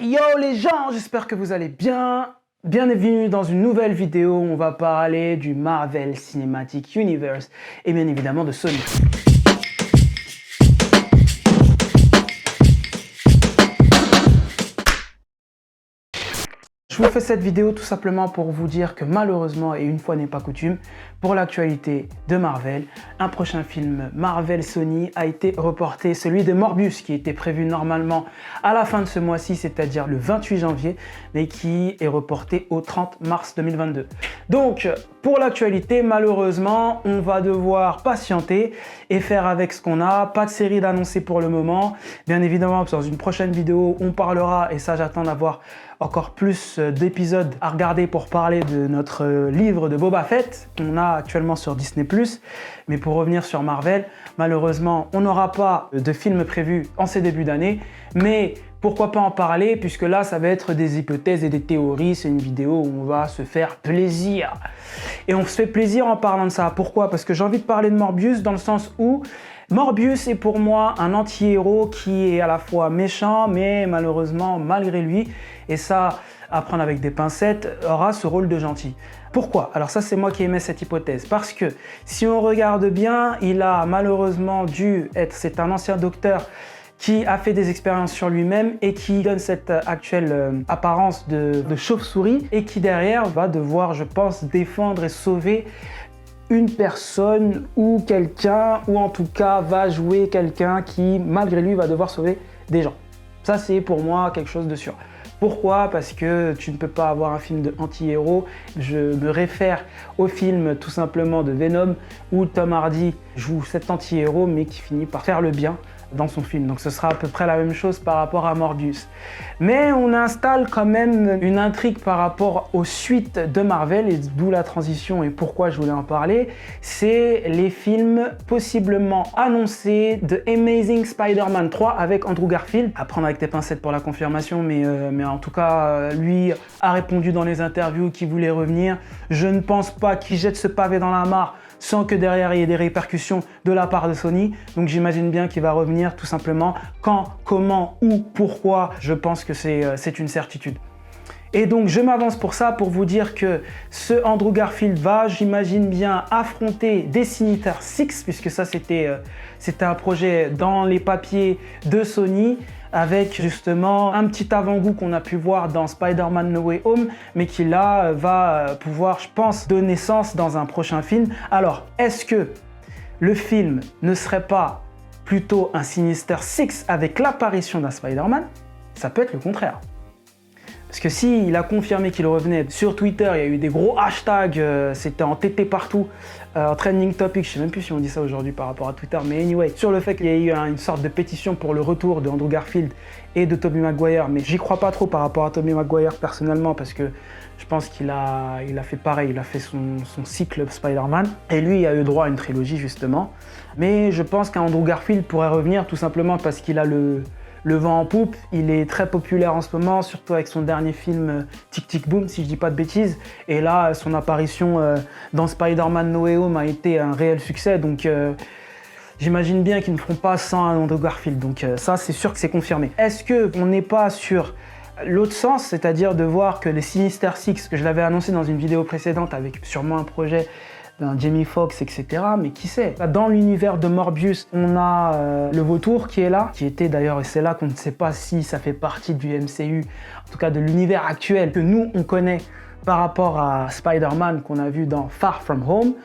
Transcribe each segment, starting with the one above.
Yo les gens, j'espère que vous allez bien. Bienvenue dans une nouvelle vidéo où on va parler du Marvel Cinematic Universe et bien évidemment de Sony. Je vous fais cette vidéo tout simplement pour vous dire que malheureusement, et une fois n'est pas coutume, pour l'actualité de Marvel, un prochain film Marvel Sony a été reporté, celui de Morbius, qui était prévu normalement à la fin de ce mois-ci, c'est-à-dire le 28 janvier, mais qui est reporté au 30 mars 2022. Donc, pour l'actualité, malheureusement, on va devoir patienter et faire avec ce qu'on a. Pas de série d'annoncer pour le moment. Bien évidemment, dans une prochaine vidéo, on parlera, et ça j'attends d'avoir encore plus d'épisodes à regarder pour parler de notre livre de Boba Fett qu'on a actuellement sur Disney+. Mais pour revenir sur Marvel, malheureusement, on n'aura pas de film prévu en ces débuts d'année, mais pourquoi pas en parler, puisque là, ça va être des hypothèses et des théories. C'est une vidéo où on va se faire plaisir. Et on se fait plaisir en parlant de ça. Pourquoi? Parce que j'ai envie de parler de Morbius dans le sens où Morbius est pour moi un anti-héros qui est à la fois méchant, mais malheureusement, malgré lui, et ça, à prendre avec des pincettes, aura ce rôle de gentil. Pourquoi? Alors ça, c'est moi qui émets cette hypothèse. Parce que si on regarde bien, il a malheureusement dû être, c'est un ancien docteur qui a fait des expériences sur lui-même et qui donne cette actuelle apparence de chauve-souris et qui derrière va devoir, je pense, défendre et sauver une personne ou quelqu'un, ou en tout cas va jouer quelqu'un qui, malgré lui, va devoir sauver des gens. Ça, c'est pour moi quelque chose de sûr. Pourquoi? Parce que tu ne peux pas avoir un film de anti-héros. Je me réfère au film tout simplement de Venom où Tom Hardy joue cet anti-héros mais qui finit par faire le bien dans son film. Donc ce sera à peu près la même chose par rapport à Morbius. Mais on installe quand même une intrigue par rapport aux suites de Marvel et d'où la transition et pourquoi je voulais en parler. C'est les films possiblement annoncés de Amazing Spider-Man 3 avec Andrew Garfield. À prendre avec tes pincettes pour la confirmation, mais en tout cas, lui a répondu dans les interviews qu'il voulait revenir. Je ne pense pas qu'il jette ce pavé dans la mare sans que derrière il y ait des répercussions de la part de Sony. Donc j'imagine bien qu'il va revenir tout simplement. Quand, comment, où, pourquoi, je pense que c'est une certitude. Et donc je m'avance pour ça, pour vous dire que ce Andrew Garfield va, j'imagine bien, affronter des Sinister Six, puisque ça c'était un projet dans les papiers de Sony, avec justement un petit avant-goût qu'on a pu voir dans Spider-Man No Way Home, mais qui là va pouvoir, je pense, donner naissance dans un prochain film. Alors, est-ce que le film ne serait pas plutôt un Sinister Six avec l'apparition d'un Spider-Man? Ça peut être le contraire. Parce que s'il a confirmé qu'il revenait sur Twitter, il y a eu des gros hashtags, c'était en TT partout, en trending topic, je sais même plus si on dit ça aujourd'hui par rapport à Twitter, mais anyway, sur le fait qu'il y ait eu une sorte de pétition pour le retour de Andrew Garfield et de Tobey Maguire, mais j'y crois pas trop par rapport à Tobey Maguire personnellement, parce que je pense qu'il a fait pareil, il a fait son cycle Spider-Man, et lui il a eu droit à une trilogie justement, mais je pense qu'Andrew Garfield pourrait revenir tout simplement parce qu'il a le vent en poupe, il est très populaire en ce moment, surtout avec son dernier film Tic Tic Boom, si je dis pas de bêtises. Et là, son apparition dans Spider-Man No Way Home a été un réel succès, donc j'imagine bien qu'ils ne feront pas sans Andrew Garfield. Donc ça, c'est sûr que c'est confirmé. Est-ce qu'on n'est pas sur l'autre sens, c'est-à-dire de voir que les Sinister Six, que je l'avais annoncé dans une vidéo précédente avec sûrement un projet d'un Jamie Foxx, etc. Mais qui sait? Dans l'univers de Morbius, on a le vautour qui est là, qui était d'ailleurs, et c'est là qu'on ne sait pas si ça fait partie du MCU, en tout cas de l'univers actuel que nous, on connaît par rapport à Spider-Man qu'on a vu dans Far From Home.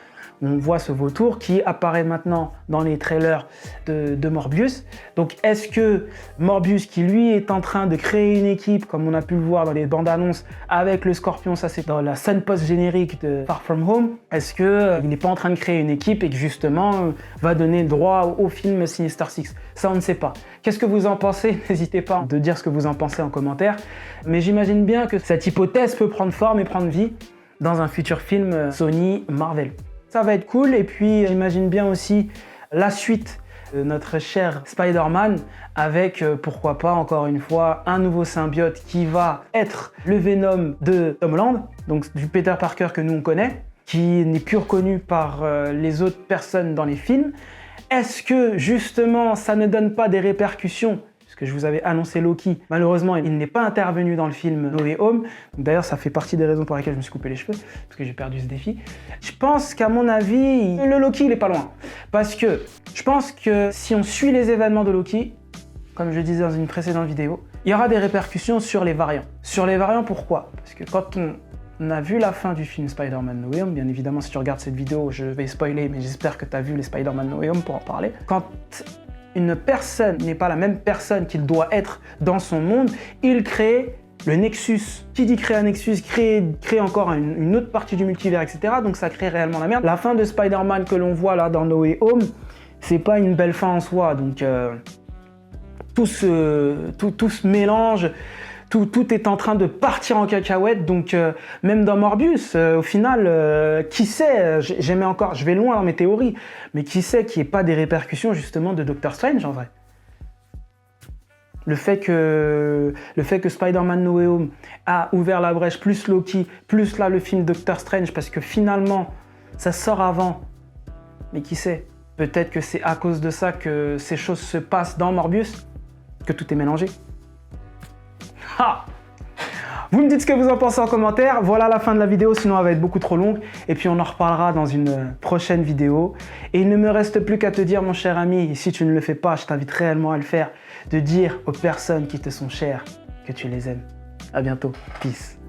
On voit ce vautour qui apparaît maintenant dans les trailers de Morbius. Donc est-ce que Morbius, qui lui est en train de créer une équipe, comme on a pu le voir dans les bandes annonces, avec le Scorpion, ça c'est dans la scène post-générique de Far From Home, est-ce qu'il n'est pas en train de créer une équipe et que justement va donner le droit au film Sinister Six? Ça on ne sait pas. Qu'est-ce que vous en pensez? N'hésitez pas à dire ce que vous en pensez en commentaire. Mais j'imagine bien que cette hypothèse peut prendre forme et prendre vie dans un futur film Sony Marvel. Ça va être cool, et puis j'imagine bien aussi la suite de notre cher Spider-Man avec, pourquoi pas, encore une fois, un nouveau symbiote qui va être le Venom de Tom Holland, donc du Peter Parker que nous on connaît, qui n'est plus reconnu par les autres personnes dans les films. Est-ce que justement ça ne donne pas des répercussions, que je vous avais annoncé Loki. Malheureusement, il n'est pas intervenu dans le film No Way Home. D'ailleurs, ça fait partie des raisons pour lesquelles je me suis coupé les cheveux, parce que j'ai perdu ce défi. Je pense qu'à mon avis, le Loki, il est pas loin. Parce que je pense que si on suit les événements de Loki, comme je le disais dans une précédente vidéo, il y aura des répercussions sur les variants. Sur les variants, pourquoi? Parce que quand on a vu la fin du film Spider-Man No Way Home, bien évidemment, si tu regardes cette vidéo, je vais spoiler, mais j'espère que tu as vu les Spider-Man No Way Home pour en parler. Quand une personne n'est pas la même personne qu'il doit être dans son monde, il crée le Nexus. Qui dit créer un Nexus, crée encore une autre partie du multivers, etc. Donc ça crée réellement la merde. La fin de Spider-Man que l'on voit là dans No Way Home, c'est pas une belle fin en soi. Donc tout se mélange. Tout est en train de partir en cacahuète, donc même dans Morbius, au final, qui sait, je vais loin dans mes théories, mais qui sait qu'il n'y ait pas des répercussions justement de Doctor Strange en vrai. Le fait que Spider-Man No Way Home a ouvert la brèche, plus Loki, plus là le film Doctor Strange, parce que finalement, ça sort avant, mais qui sait, peut-être que c'est à cause de ça que ces choses se passent dans Morbius, que tout est mélangé. Ah, vous me dites ce que vous en pensez en commentaire. Voilà la fin de la vidéo, sinon elle va être beaucoup trop longue. Et puis on en reparlera dans une prochaine vidéo. Et il ne me reste plus qu'à te dire, mon cher ami, si tu ne le fais pas, je t'invite réellement à le faire, de dire aux personnes qui te sont chères que tu les aimes. À bientôt. Peace.